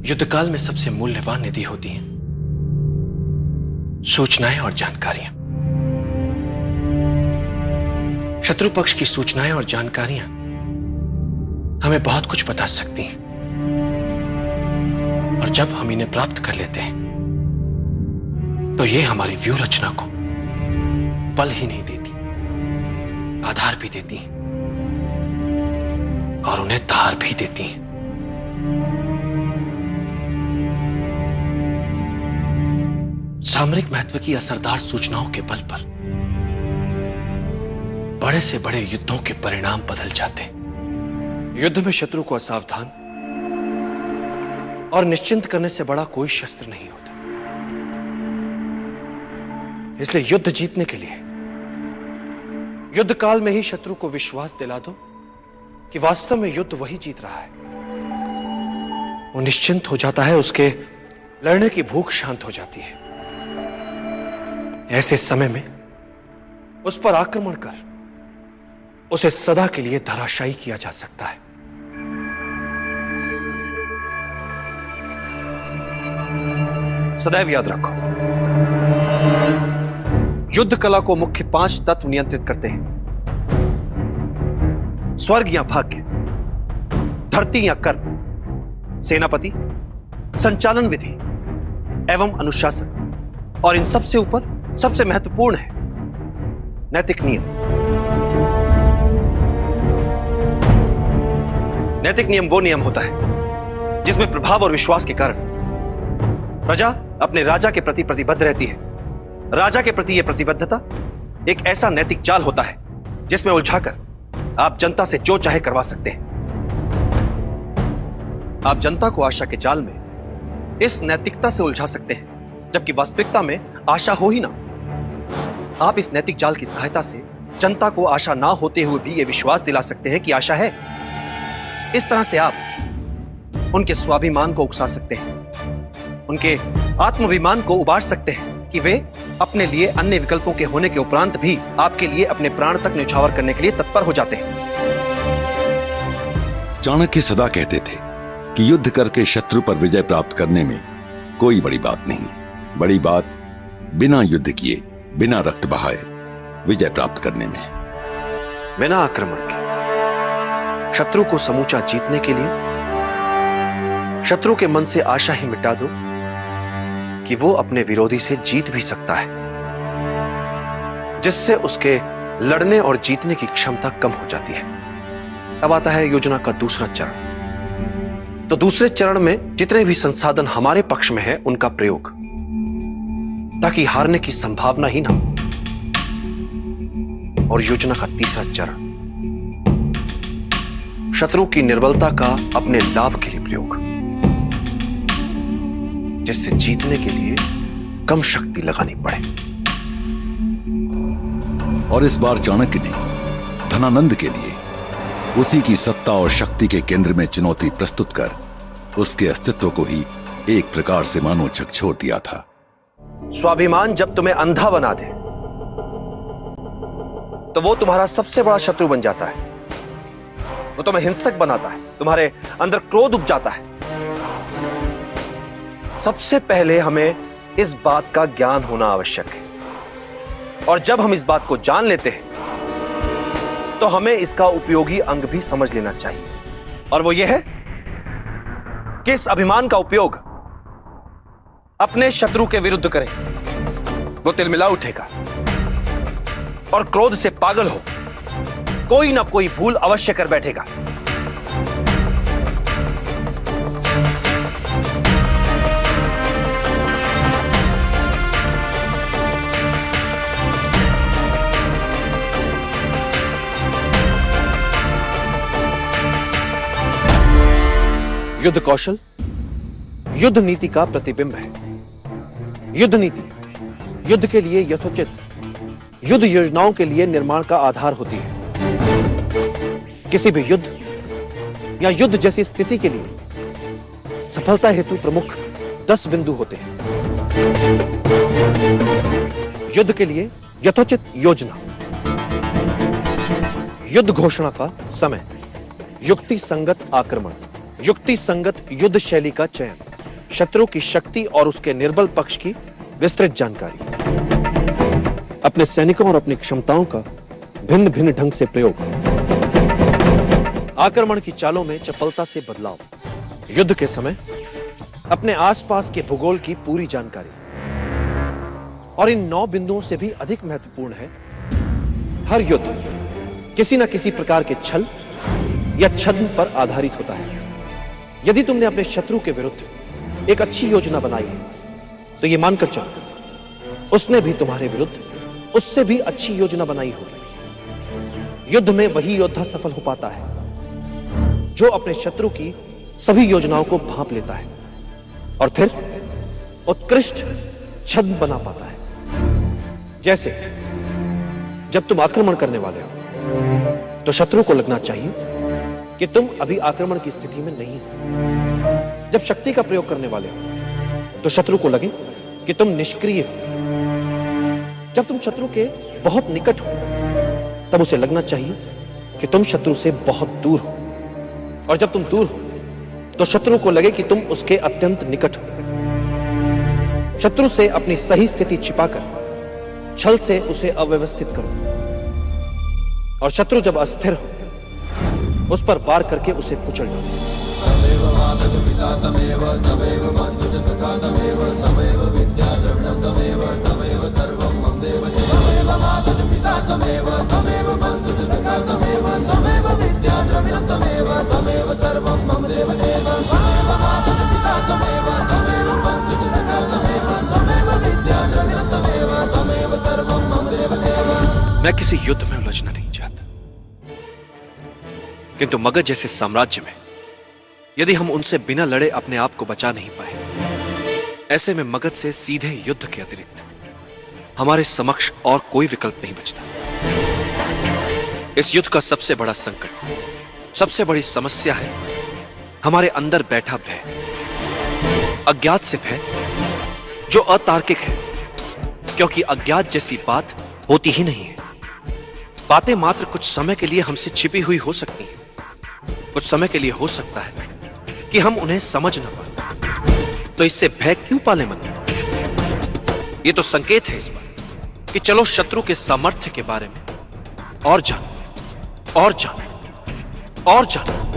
युद्धकाल में सबसे मूल्यवान निधि होती हैं सूचनाएं और जानकारियां। शत्रु पक्ष की सूचनाएं और जानकारियां हमें बहुत कुछ बता सकती हैं, और जब हम इन्हें प्राप्त कर लेते हैं तो ये हमारी व्यूह रचना को बल ही नहीं देती, आधार भी देती हैं और उन्हें धार भी देती हैं। सामरिक महत्व की असरदार सूचनाओं के बल पर बड़े से बड़े युद्धों के परिणाम बदल जाते हैं। युद्ध में शत्रु को असावधान और निश्चिंत करने से बड़ा कोई शस्त्र नहीं होता। इसलिए युद्ध जीतने के लिए युद्ध काल में ही शत्रु को विश्वास दिला दो कि वास्तव में युद्ध वही जीत रहा है। वो निश्चिंत हो जाता है, उसके लड़ने की भूख शांत हो जाती है। ऐसे समय में उस पर आक्रमण कर उसे सदा के लिए धराशायी किया जा सकता है। सदैव याद रखो, युद्ध कला को मुख्य 5 तत्व नियंत्रित करते हैं। स्वर्ग या भाग्य, धरती या कर्म, सेनापति, संचालन विधि एवं अनुशासन, और इन सबसे ऊपर सबसे महत्वपूर्ण है नैतिक नियम। नैतिक नियम वो नियम होता है जिसमें प्रभाव और विश्वास के कारण प्रजा अपने राजा के प्रति प्रतिबद्ध रहती है। राजा के प्रति यह प्रतिबद्धता एक ऐसा नैतिक जाल होता है जिसमें उलझाकर आप जनता से जो चाहे करवा सकते हैं। आप जनता को आशा के जाल में इस नैतिकता से उलझा सकते हैं, जबकि वास्तविकता में आशा हो ही ना। आप इस नैतिक जाल की सहायता से जनता को आशा ना होते हुए भी यह विश्वास दिला सकते हैं कि आशा है। इस तरह से आप उनके स्वाभिमान को उकसा सकते हैं, उनके आत्माभिमान को उबार सकते हैं कि वे अपने लिए अन्य विकल्पों के होने के उपरांत भी आपके लिए अपने प्राण तक न्यौछावर करने के लिए तत्पर हो जाते हैं। चाणक्य सदा कहते थे कि युद्ध करके शत्रु पर विजय प्राप्त करने में कोई बड़ी बात नहीं। बड़ी बात बिना युद्ध किए, बिना रक्त बहाए विजय प्राप्त करने में। बिना आक्रमण के शत्रु को समूचा जीतने के लिए शत्रु के मन से आशा ही मिटा दो कि वो अपने विरोधी से जीत भी सकता है, जिससे उसके लड़ने और जीतने की क्षमता कम हो जाती है। अब आता है योजना का दूसरा चरण। तो दूसरे चरण में जितने भी संसाधन हमारे पक्ष में है उनका प्रयोग, ताकि हारने की संभावना ही ना हो। और योजना का तीसरा चरण, शत्रु की निर्बलता का अपने लाभ के लिए प्रयोग, जिससे जीतने के लिए कम शक्ति लगानी पड़े। और इस बार चाणक्य ने धनानंद के लिए उसी की सत्ता और शक्ति के केंद्र में चुनौती प्रस्तुत कर उसके अस्तित्व को ही एक प्रकार से मानो झकझोर दिया था। स्वाभिमान जब तुम्हें अंधा बना दे तो वो तुम्हारा सबसे बड़ा शत्रु बन जाता है। वो तुम्हें हिंसक बनाता है, तुम्हारे अंदर क्रोध उपजाता है। सबसे पहले हमें इस बात का ज्ञान होना आवश्यक है, और जब हम इस बात को जान लेते हैं तो हमें इसका उपयोगी अंग भी समझ लेना चाहिए, और वो ये है कि इस अभिमान का उपयोग अपने शत्रु के विरुद्ध करें। वो तिलमिला उठेगा और क्रोध से पागल हो कोई ना कोई भूल अवश्य कर बैठेगा। युद्ध कौशल युद्ध नीति का प्रतिबिंब है। युद्ध नीति युद्ध के लिए यथोचित युद्ध योजनाओं के लिए निर्माण का आधार होती है। किसी भी युद्ध या युद्ध जैसी स्थिति के लिए सफलता हेतु प्रमुख 10 बिंदु होते हैं। युद्ध के लिए यथोचित योजना, युद्ध घोषणा का समय, युक्ति संगत आक्रमण, युक्ति संगत युद्ध शैली का चयन, शत्रु की शक्ति और उसके निर्बल पक्ष की विस्तृत जानकारी, अपने सैनिकों और अपनी क्षमताओं का भिन्न भिन्न ढंग से प्रयोग, आक्रमण की चालों में चपलता से बदलाव, युद्ध के समय अपने आसपास के भूगोल की पूरी जानकारी। और इन 9 बिंदुओं से भी अधिक महत्वपूर्ण है, हर युद्ध किसी न किसी प्रकार के छल या छद्म पर आधारित होता है। यदि तुमने अपने शत्रु के विरुद्ध एक अच्छी योजना बनाई है, तो यह मानकर चलो उसने भी तुम्हारे विरुद्ध उससे भी अच्छी योजना बनाई होगी। युद्ध में वही योद्धा सफल हो पाता है जो अपने शत्रु की सभी योजनाओं को भांप लेता है और फिर उत्कृष्ट छद्म बना पाता है। जैसे जब तुम आक्रमण करने वाले हो तो शत्रु को लगना चाहिए कि तुम अभी आक्रमण की स्थिति में नहीं हो। जब शक्ति का प्रयोग करने वाले हो तो शत्रु को लगे कि तुम निष्क्रिय हो। जब तुम शत्रु के बहुत निकट हो तब उसे लगना चाहिए कि तुम शत्रु से बहुत दूर हो। और जब तुम दूर हो तो शत्रु को लगे कि तुम उसके अत्यंत निकट हो। शत्रु से अपनी सही स्थिति छिपाकर छल से उसे अव्यवस्थित करो और शत्रु जब अस्थिर हो उस पर वार करके उसे कुचल दो। मैं किसी युद्ध में उलझना नहीं चाहता, किंतु मगध जैसे साम्राज्य में यदि हम उनसे बिना लड़े अपने आप को बचा नहीं पाए, ऐसे में मगध से सीधे युद्ध के अतिरिक्त हमारे समक्ष और कोई विकल्प नहीं बचता। इस युद्ध का सबसे बड़ा संकट, सबसे बड़ी समस्या है हमारे अंदर बैठा भय, अज्ञात से भय जो अतार्किक है, क्योंकि अज्ञात जैसी बात होती ही नहीं है। बातें मात्र कुछ समय के लिए हमसे छिपी हुई हो सकती हैं, कुछ समय के लिए हो सकता है कि हम उन्हें समझ न पाए, तो इससे भय क्यों पाले मन? यह तो संकेत है इस बात कि चलो शत्रु के सामर्थ्य के बारे में और जानो और जानो और जानो।